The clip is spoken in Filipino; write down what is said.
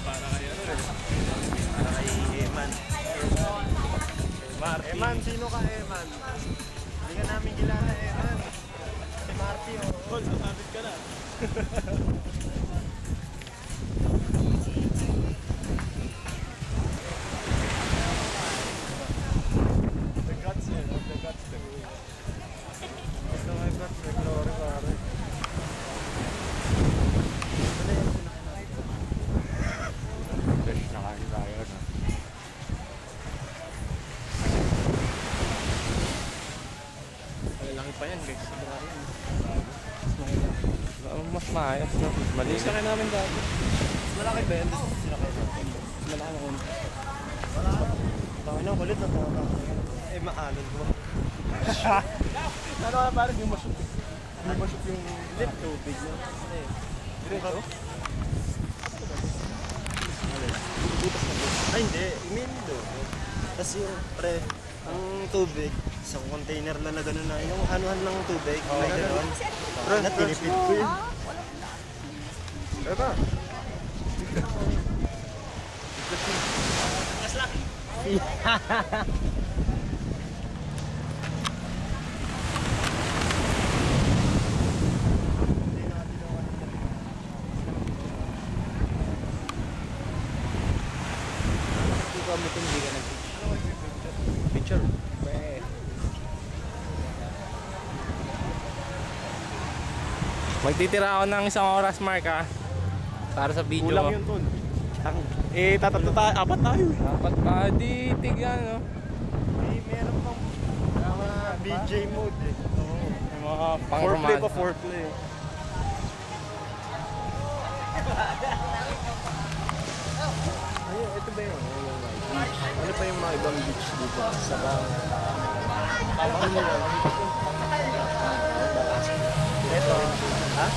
para kay ano eh. Para kay Eman. Marty. Eman, sino ka Eman? Hindi ka namin kilala Eman. Si Marty o. Tol, sasabit ka na. The guts yan, the guts the Gusto nga yung may glory pare. fresh na kain tayo na. Malalaki pa yan guys. Mas maayos no? Malinis na kayo namin dati. Malaki ba yun? Sino kayo? Malaki na kung Wala ka. Tawin ang kulit na tawag. Eh, maalon mo. ano ka parang yung mashoot. Yung mashoot yung Lip tubig na. Eh, Dito? ay hindi. Imindo. Tapos yung pre, ang tubig, isang container lang na gano'n na. Yung anuhan ng tubig, may gano'n. Pre, na tinipid ko yun. Eba. Hindi ko amutin, hindi ka nag-picture. Magtitira ako ng isang oras, Mark, ha? Para sa video. Kulang yun tol. Eh, tatatlo tayo, apat tayo. Dapat pa, di tigyan, no? May meron pang mga BJ mode eh. Oo. May mga Pang foreplay pa, romance. foreplay. Ayun, ito ba yun? Ano pa yung mga ibang beach dito? Sa bang... Ano mo lang? Ito. Ha?